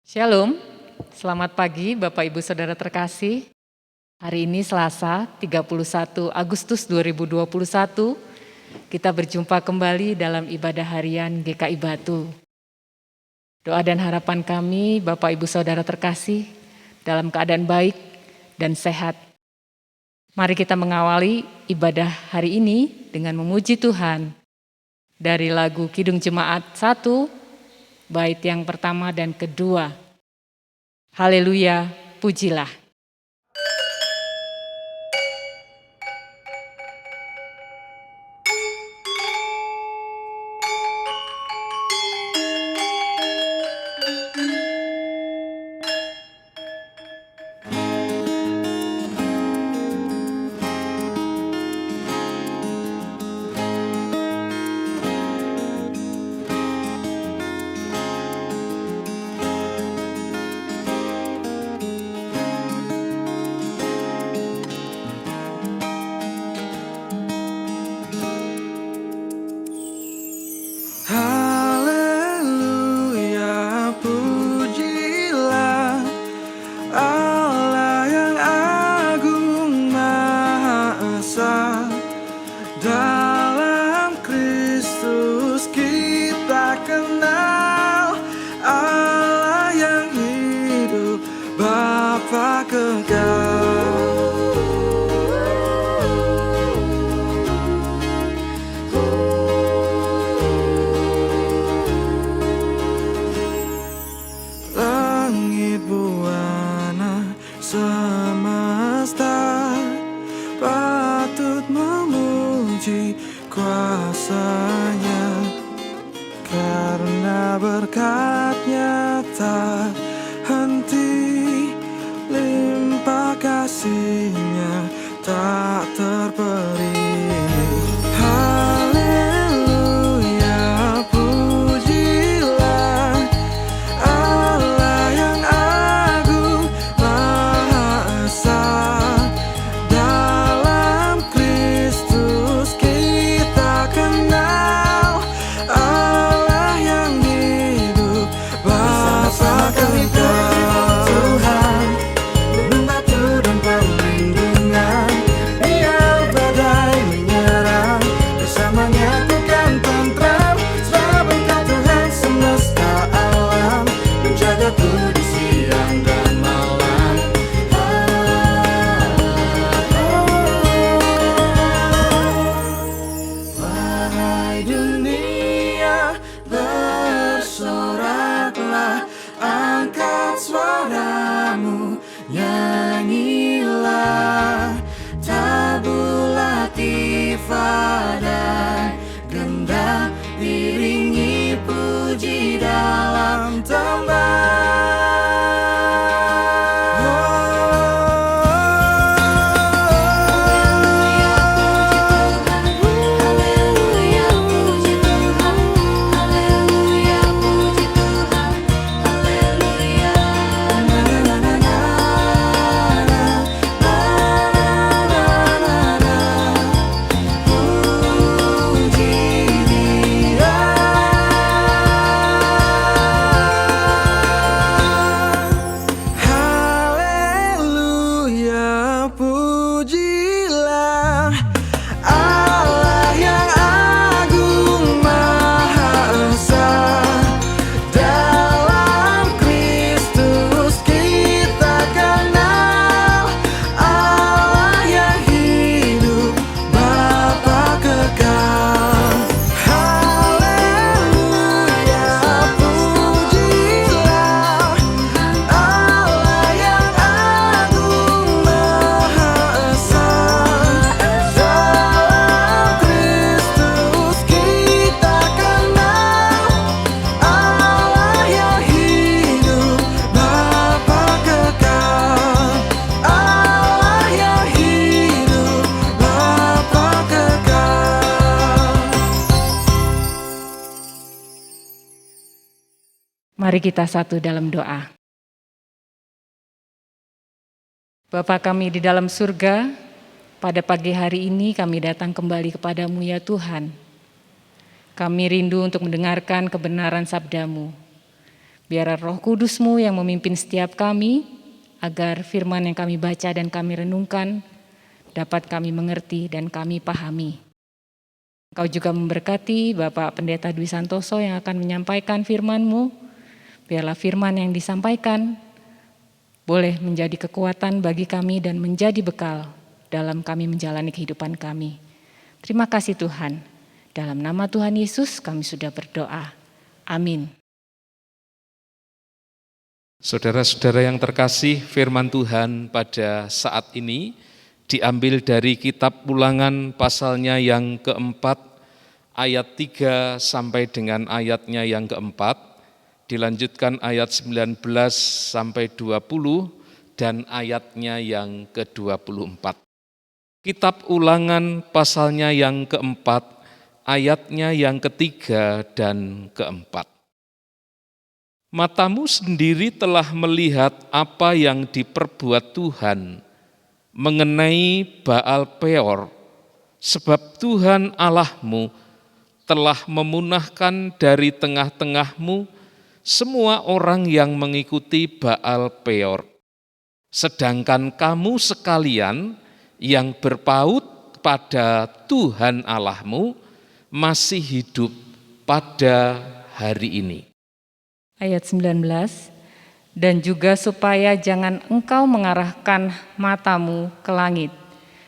Shalom, selamat pagi Bapak Ibu Saudara terkasih. Hari ini Selasa 31 Agustus 2021, kita berjumpa kembali dalam ibadah harian GKI Batu. Doa dan harapan kami Bapak Ibu Saudara terkasih dalam keadaan baik dan sehat. Mari kita mengawali ibadah hari ini dengan memuji Tuhan dari lagu Kidung Jemaat 1, bait yang pertama dan kedua. Haleluya, pujilah. Mari kita satu dalam doa. Bapa kami di dalam surga, pada pagi hari ini kami datang kembali kepadamu ya Tuhan. Kami rindu untuk mendengarkan kebenaran sabda-Mu. Biar Roh Kudus-Mu yang memimpin setiap kami, agar firman yang kami baca dan kami renungkan dapat kami mengerti dan kami pahami. Engkau juga memberkati Bapak Pendeta Dwi Santoso yang akan menyampaikan firman-Mu. Biarlah firman yang disampaikan boleh menjadi kekuatan bagi kami dan menjadi bekal dalam kami menjalani kehidupan kami. Terima kasih Tuhan. Dalam nama Tuhan Yesus kami sudah berdoa. Amin. Saudara-saudara yang terkasih, firman Tuhan pada saat ini diambil dari kitab Ulangan pasalnya yang keempat, ayat 3 sampai dengan ayatnya yang keempat, dilanjutkan ayat 19 sampai 20 dan ayatnya yang ke-24. Kitab Ulangan pasalnya yang keempat, ayatnya yang ketiga dan keempat. Matamu sendiri telah melihat apa yang diperbuat Tuhan mengenai Baal Peor, sebab Tuhan Allahmu telah memunahkan dari tengah-tengahmu semua orang yang mengikuti Baal Peor. Sedangkan kamu sekalian yang berpaut pada Tuhan Allahmu masih hidup pada hari ini. Ayat 19, dan juga supaya jangan engkau mengarahkan matamu ke langit,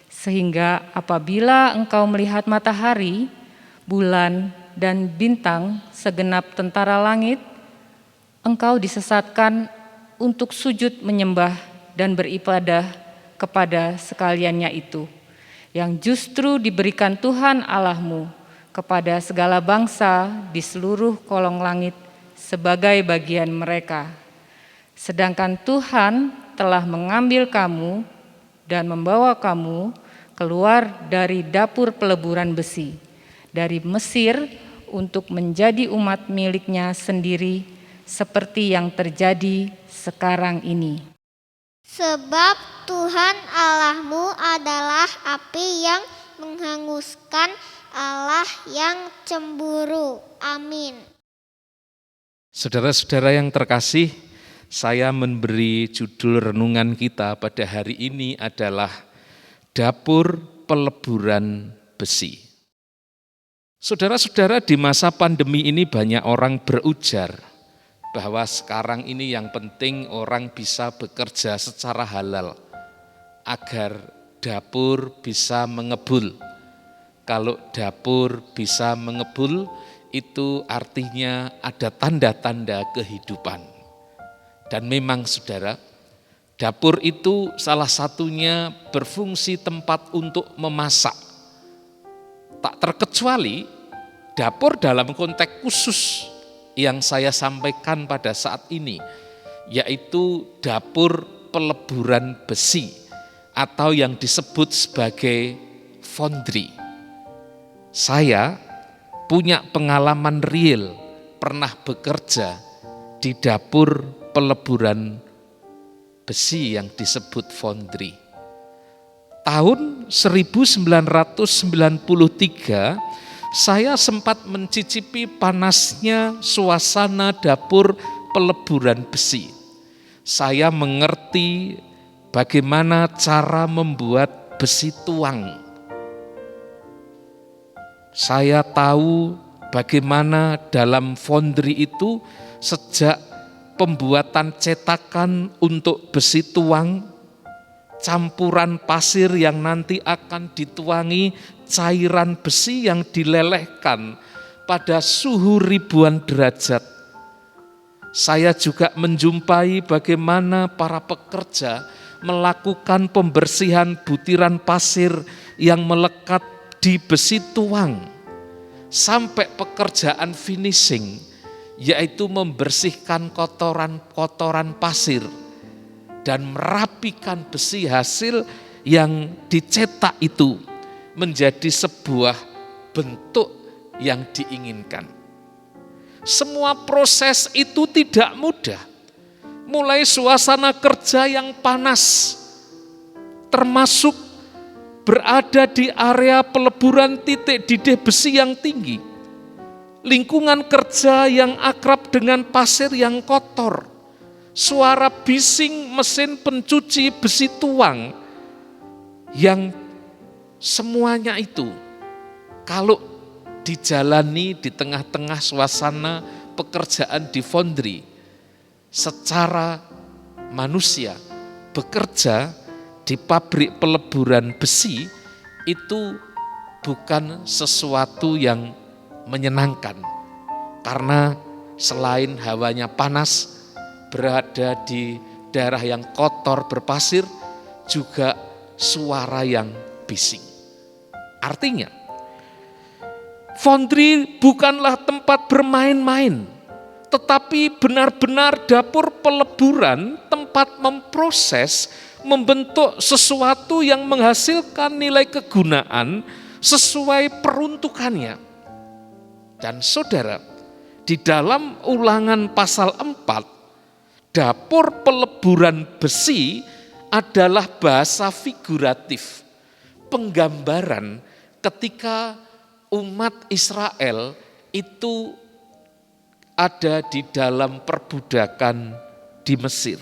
sehingga apabila engkau melihat matahari, bulan, dan bintang segenap tentara langit, engkau disesatkan untuk sujud menyembah dan beribadah kepada sekaliannya itu, yang justru diberikan Tuhan Allahmu kepada segala bangsa di seluruh kolong langit sebagai bagian mereka. Sedangkan Tuhan telah mengambil kamu dan membawa kamu keluar dari dapur peleburan besi, dari Mesir untuk menjadi umat miliknya sendiri, seperti yang terjadi sekarang ini. Sebab Tuhan Allahmu adalah api yang menghanguskan, Allah yang cemburu. Amin. Saudara-saudara yang terkasih, saya memberi judul renungan kita pada hari ini adalah Dapur Peleburan Besi. Saudara-saudara, di masa pandemi ini banyak orang berujar bahwa sekarang ini yang penting orang bisa bekerja secara halal agar dapur bisa mengebul. Kalau dapur bisa mengebul, itu artinya ada tanda-tanda kehidupan. Dan memang saudara, dapur itu salah satunya berfungsi tempat untuk memasak. Tak terkecuali dapur dalam konteks khusus yang saya sampaikan pada saat ini, yaitu dapur peleburan besi atau yang disebut sebagai foundry. Saya punya pengalaman real, pernah bekerja di dapur peleburan besi yang disebut foundry. Tahun 1993, saya sempat mencicipi panasnya suasana dapur peleburan besi. Saya mengerti bagaimana cara membuat besi tuang. Saya tahu bagaimana dalam foundry itu sejak pembuatan cetakan untuk besi tuang, campuran pasir yang nanti akan dituangi cairan besi yang dilelehkan pada suhu ribuan derajat. Saya juga menjumpai bagaimana para pekerja melakukan pembersihan butiran pasir yang melekat di besi tuang sampai pekerjaan finishing, yaitu membersihkan kotoran-kotoran pasir dan merapikan besi hasil yang dicetak itu menjadi sebuah bentuk yang diinginkan. Semua proses itu tidak mudah. Mulai suasana kerja yang panas, termasuk berada di area peleburan titik didih besi yang tinggi. lingkungan kerja yang akrab dengan pasir yang kotor, suara bising mesin pencuci besi tuang, yang semuanya itu kalau dijalani di tengah-tengah suasana pekerjaan di foundry, secara manusia bekerja di pabrik peleburan besi itu bukan sesuatu yang menyenangkan, karena selain hawanya panas, berada di daerah yang kotor berpasir, juga suara yang bising. Artinya, foundry bukanlah tempat bermain-main, tetapi benar-benar dapur peleburan, tempat memproses, membentuk sesuatu yang menghasilkan nilai kegunaan sesuai peruntukannya. Dan saudara, di dalam Ulangan pasal 4, dapur peleburan besi adalah bahasa figuratif, penggambaran ketika umat Israel itu ada di dalam perbudakan di Mesir.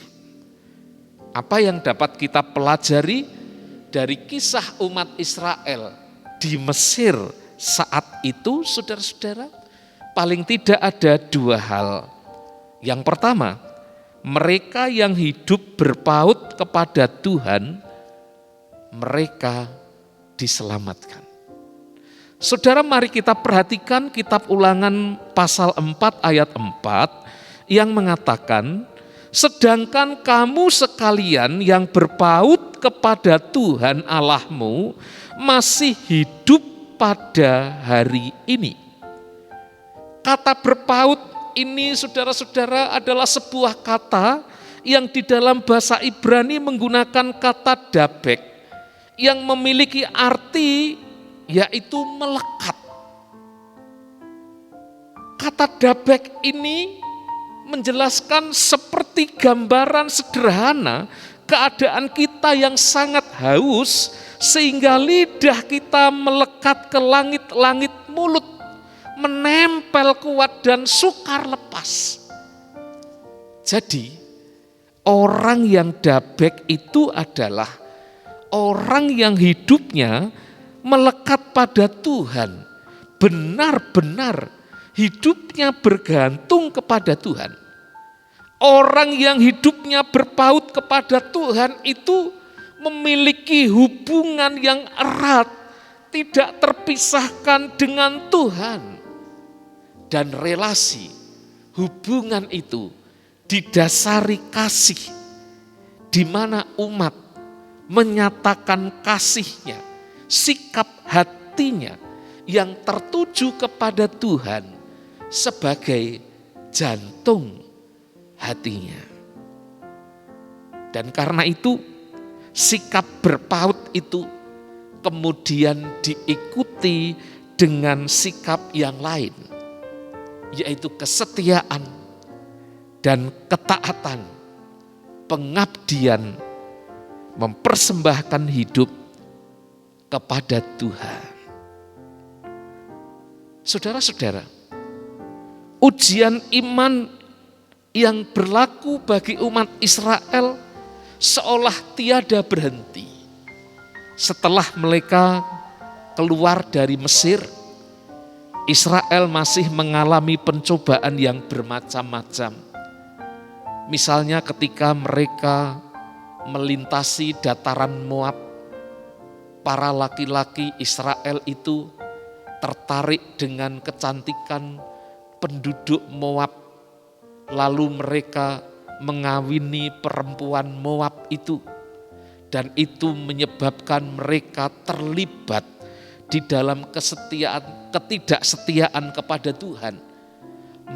Apa yang dapat kita pelajari dari kisah umat Israel di Mesir saat itu, saudara-saudara? Paling tidak ada dua hal. Yang pertama, mereka yang hidup berpaut kepada Tuhan, mereka diselamatkan. Saudara, mari kita perhatikan kitab Ulangan pasal 4 ayat 4 yang mengatakan, sedangkan kamu sekalian yang berpaut kepada Tuhan Allahmu masih hidup pada hari ini. Kata berpaut ini, saudara-saudara, adalah sebuah kata yang di dalam bahasa Ibrani menggunakan kata dabek yang memiliki arti yaitu melekat. Kata dabek ini menjelaskan seperti gambaran sederhana keadaan kita yang sangat haus sehingga lidah kita melekat ke langit-langit mulut, menempel kuat dan sukar lepas. Jadi orang yang dabek itu adalah orang yang hidupnya melekat pada Tuhan, benar-benar hidupnya bergantung kepada Tuhan. Orang yang hidupnya berpaut kepada Tuhan itu memiliki hubungan yang erat, tidak terpisahkan dengan Tuhan. Dan relasi, hubungan itu didasari kasih, di mana umat menyatakan kasihnya, sikap hatinya yang tertuju kepada Tuhan sebagai jantung hatinya. Dan karena itu sikap berpaut itu kemudian diikuti dengan sikap yang lain, yaitu kesetiaan dan ketaatan, pengabdian, mempersembahkan hidup kepada Tuhan. Saudara-saudara, ujian iman yang berlaku bagi umat Israel seolah tiada berhenti. Setelah mereka keluar dari Mesir, Israel masih mengalami pencobaan yang bermacam-macam. Misalnya ketika mereka melintasi dataran Moab, para laki-laki Israel itu tertarik dengan kecantikan penduduk Moab, lalu mereka mengawini perempuan Moab itu, dan itu menyebabkan mereka terlibat di dalam ketidaksetiaan kepada Tuhan.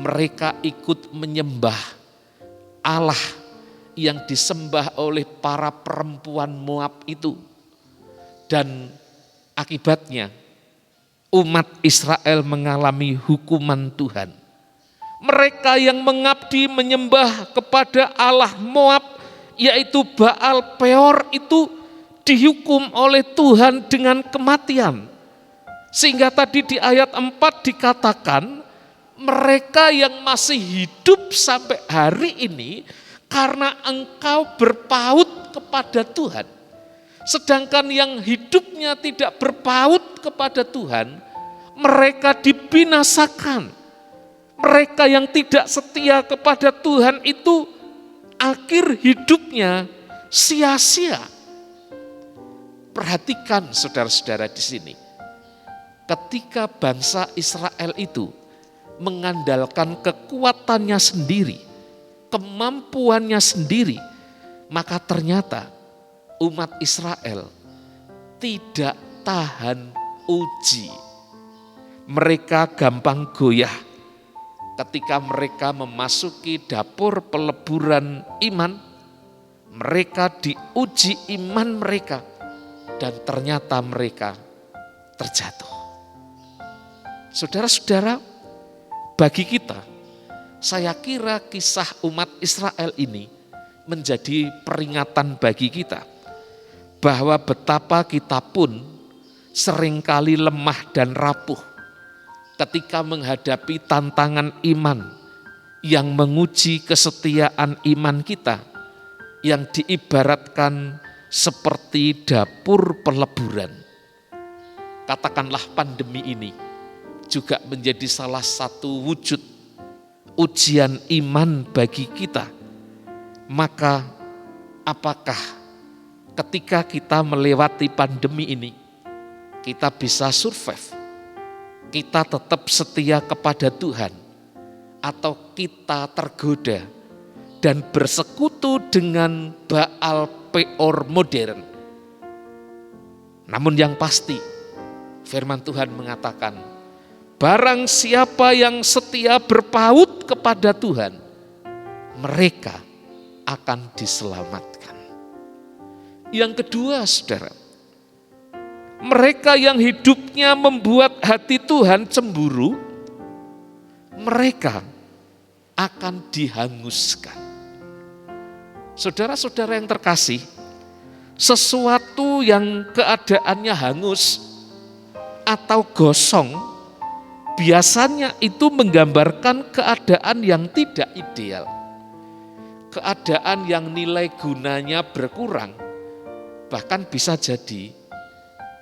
Mereka ikut menyembah Allah yang disembah oleh para perempuan Moab itu, dan akibatnya umat Israel mengalami hukuman Tuhan. Mereka yang mengabdi menyembah kepada Allah Moab, yaitu Baal Peor, itu dihukum oleh Tuhan dengan kematian. Sehingga tadi di ayat 4 dikatakan mereka yang masih hidup sampai hari ini karena engkau berpaut kepada Tuhan. Sedangkan yang hidupnya tidak berpaut kepada Tuhan, mereka dibinasakan. Mereka yang tidak setia kepada Tuhan itu akhir hidupnya sia-sia. Perhatikan saudara-saudara di sini. Ketika bangsa Israel itu mengandalkan kekuatannya sendiri, kemampuannya sendiri, maka ternyata umat Israel tidak tahan uji. Mereka gampang goyah ketika mereka memasuki dapur peleburan iman. Mereka diuji iman mereka dan ternyata mereka terjatuh. Saudara-saudara, bagi kita, saya kira kisah umat Israel ini menjadi peringatan bagi kita bahwa betapa kita pun seringkali lemah dan rapuh ketika menghadapi tantangan iman yang menguji kesetiaan iman kita, yang diibaratkan seperti dapur peleburan. Katakanlah pandemi ini juga menjadi salah satu wujud ujian iman bagi kita. Maka apakah ketika kita melewati pandemi ini kita bisa survive? Kita tetap setia kepada Tuhan atau kita tergoda dan bersekutu dengan Baal Peor modern? Namun yang pasti firman Tuhan mengatakan, barang siapa yang setia berpaut kepada Tuhan, mereka akan diselamatkan. Yang kedua, saudara, mereka yang hidupnya membuat hati Tuhan cemburu, mereka akan dihanguskan. Saudara-saudara yang terkasih, sesuatu yang keadaannya hangus atau gosong, biasanya itu menggambarkan keadaan yang tidak ideal. Keadaan yang nilai gunanya berkurang, bahkan bisa jadi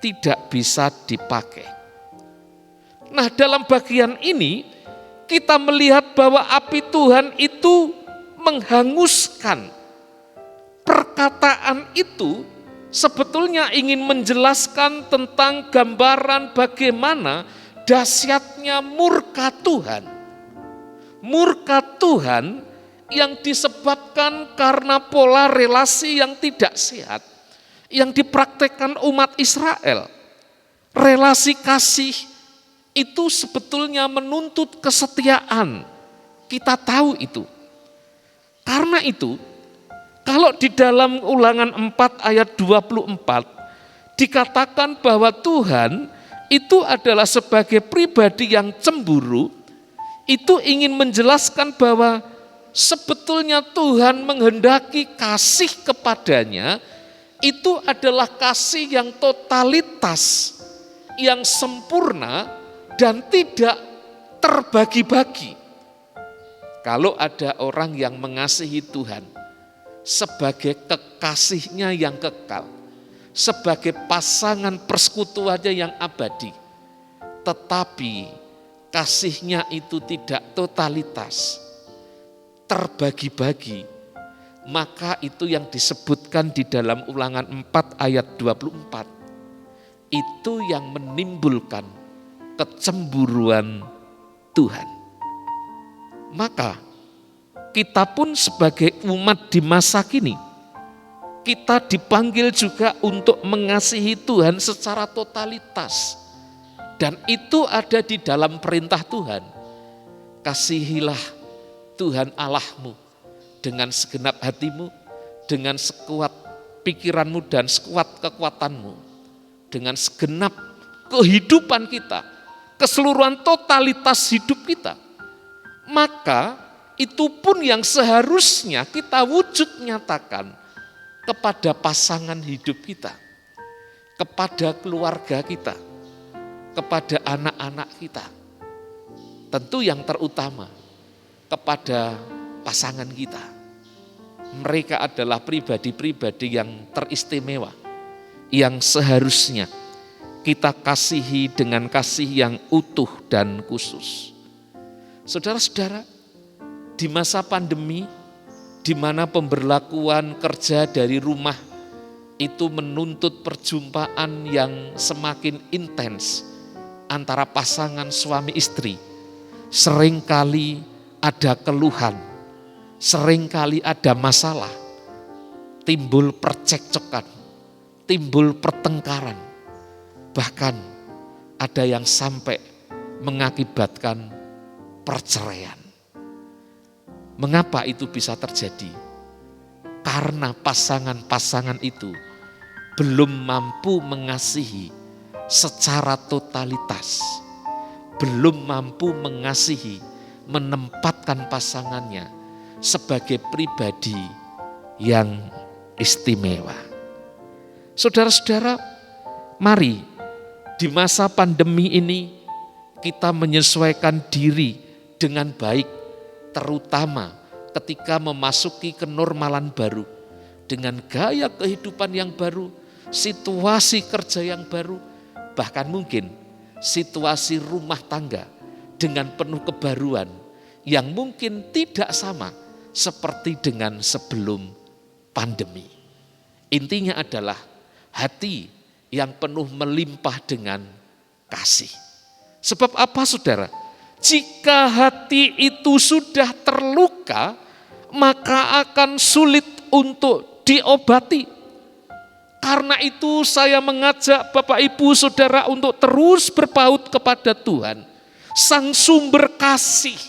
tidak bisa dipakai. Nah, dalam bagian ini kita melihat bahwa api Tuhan itu menghanguskan. Perkataan itu sebetulnya ingin menjelaskan tentang gambaran bagaimana dahsyatnya murka Tuhan. Murka Tuhan yang disebabkan karena pola relasi yang tidak sehat yang dipraktekkan umat Israel. Relasi kasih itu sebetulnya menuntut kesetiaan. Kita tahu itu. Karena itu, kalau di dalam Ulangan 4 ayat 24 dikatakan bahwa Tuhan itu adalah sebagai pribadi yang cemburu, itu ingin menjelaskan bahwa sebetulnya Tuhan menghendaki kasih kepadanya itu adalah kasih yang totalitas, yang sempurna dan tidak terbagi-bagi. Kalau ada orang yang mengasihi Tuhan sebagai kekasihnya yang kekal, sebagai pasangan persekutuannya yang abadi, tetapi kasihnya itu tidak totalitas, terbagi-bagi, maka itu yang disebutkan di dalam Ulangan 4 ayat 24, itu yang menimbulkan kecemburuan Tuhan. Maka kita pun sebagai umat di masa kini, kita dipanggil juga untuk mengasihi Tuhan secara totalitas. Dan itu ada di dalam perintah Tuhan. Kasihilah Tuhan Allahmu dengan segenap hatimu, dengan sekuat pikiranmu dan sekuat kekuatanmu. Dengan segenap kehidupan kita, keseluruhan totalitas hidup kita. Maka itu pun yang seharusnya kita wujud nyatakan kepada pasangan hidup kita, kepada keluarga kita, kepada anak-anak kita. Tentu yang terutama kepada pasangan kita. Mereka adalah pribadi-pribadi yang teristimewa, yang seharusnya kita kasihi dengan kasih yang utuh dan khusus. Saudara-saudara, di masa pandemi, di mana pemberlakuan kerja dari rumah itu menuntut perjumpaan yang semakin intens antara pasangan suami istri, seringkali ada keluhan, seringkali ada masalah, timbul percekcokan, timbul pertengkaran, bahkan ada yang sampai mengakibatkan perceraian. Mengapa itu bisa terjadi? Karena pasangan-pasangan itu belum mampu mengasihi secara totalitas, belum mampu mengasihi, menempatkan pasangannya sebagai pribadi yang istimewa. Saudara-saudara, mari di masa pandemi ini kita menyesuaikan diri dengan baik, terutama ketika memasuki kenormalan baru, dengan gaya kehidupan yang baru, situasi kerja yang baru, bahkan mungkin situasi rumah tangga dengan penuh kebaruan yang mungkin tidak sama seperti dengan sebelum pandemi. Intinya adalah hati yang penuh melimpah dengan kasih. Sebab apa, saudara? Jika hati itu sudah terluka, maka akan sulit untuk diobati. Karena itu saya mengajak Bapak Ibu Saudara untuk terus berpaut kepada Tuhan, Sang Sumber Kasih,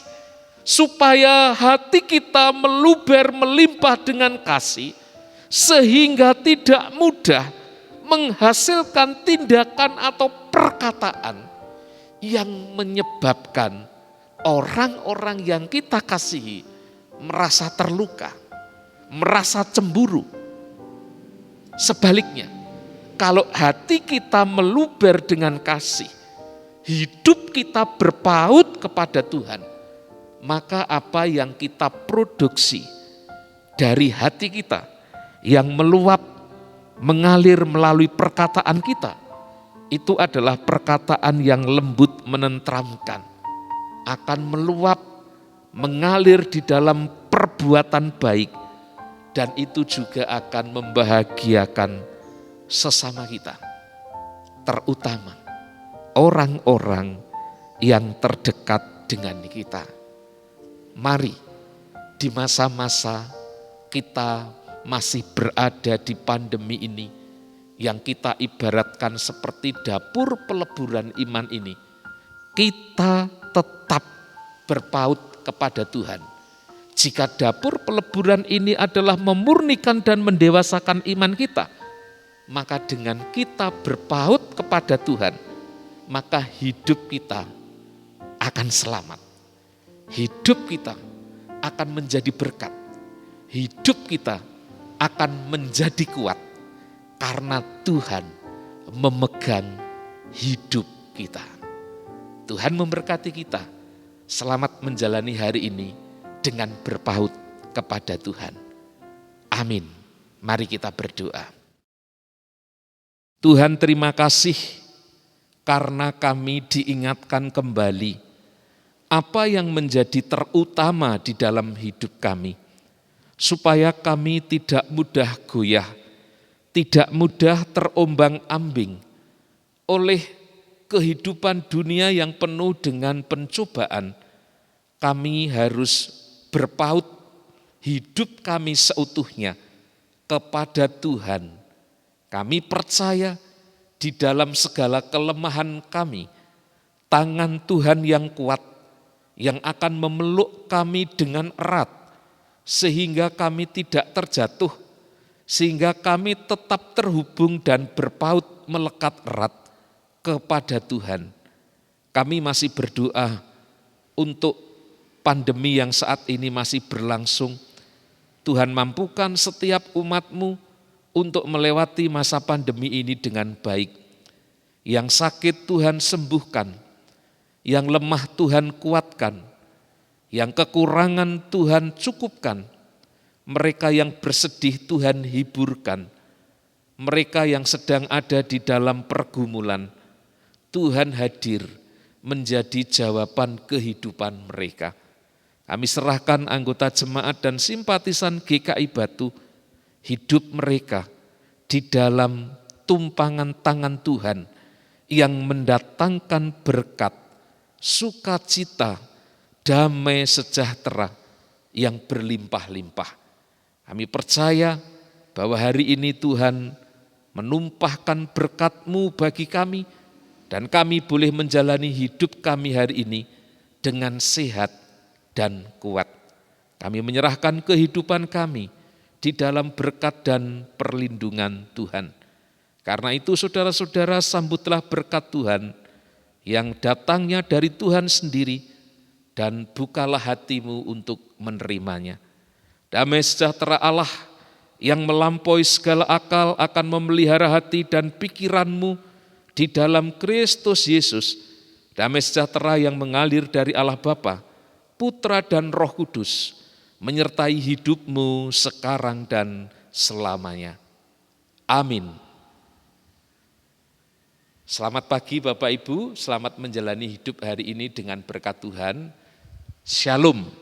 supaya hati kita meluber melimpah dengan kasih, sehingga tidak mudah menghasilkan tindakan atau perkataan yang menyebabkan orang-orang yang kita kasihi merasa terluka, merasa cemburu. Sebaliknya, kalau hati kita meluber dengan kasih, hidup kita berpaut kepada Tuhan, maka apa yang kita produksi dari hati kita yang meluap, mengalir melalui perkataan kita, itu adalah perkataan yang lembut menenteramkan, akan meluap, mengalir di dalam perbuatan baik, dan itu juga akan membahagiakan sesama kita, terutama orang-orang yang terdekat dengan kita. Mari di masa-masa kita masih berada di pandemi ini, yang kita ibaratkan seperti dapur peleburan iman ini, kita tetap berpaut kepada Tuhan. Jika dapur peleburan ini adalah memurnikan dan mendewasakan iman kita, maka dengan kita berpaut kepada Tuhan, maka hidup kita akan selamat. Hidup kita akan menjadi berkat. Hidup kita akan menjadi kuat. Karena Tuhan memegang hidup kita. Tuhan memberkati kita. Selamat menjalani hari ini dengan berpaut kepada Tuhan. Amin. Mari kita berdoa. Tuhan, terima kasih karena kami diingatkan kembali apa yang menjadi terutama di dalam hidup kami, supaya kami tidak mudah goyah, tidak mudah terombang-ambing oleh kehidupan dunia yang penuh dengan pencobaan. Kami harus berpaut hidup kami seutuhnya kepada Tuhan. Kami percaya di dalam segala kelemahan kami, tangan Tuhan yang kuat, yang akan memeluk kami dengan erat, sehingga kami tidak terjatuh, sehingga kami tetap terhubung dan berpaut melekat erat kepada Tuhan. Kami masih berdoa untuk pandemi yang saat ini masih berlangsung. Tuhan, mampukan setiap umat-Mu untuk melewati masa pandemi ini dengan baik. Yang sakit Tuhan sembuhkan, yang lemah Tuhan kuatkan, yang kekurangan Tuhan cukupkan, mereka yang bersedih Tuhan hiburkan, mereka yang sedang ada di dalam pergumulan, Tuhan hadir menjadi jawaban kehidupan mereka. Kami serahkan anggota jemaat dan simpatisan GKI Batu, hidup mereka di dalam tumpangan tangan Tuhan yang mendatangkan berkat, sukacita, damai sejahtera yang berlimpah-limpah. Kami percaya bahwa hari ini Tuhan menumpahkan berkat-Mu bagi kami, dan kami boleh menjalani hidup kami hari ini dengan sehat dan kuat. Kami menyerahkan kehidupan kami di dalam berkat dan perlindungan Tuhan. Karena itu saudara-saudara, sambutlah berkat Tuhan yang datangnya dari Tuhan sendiri, dan bukalah hatimu untuk menerimanya. Damai sejahtera Allah yang melampaui segala akal akan memelihara hati dan pikiranmu di dalam Kristus Yesus. Damai sejahtera yang mengalir dari Allah Bapa, Putra dan Roh Kudus menyertai hidupmu sekarang dan selamanya. Amin. Selamat pagi Bapak Ibu, selamat menjalani hidup hari ini dengan berkat Tuhan. Shalom.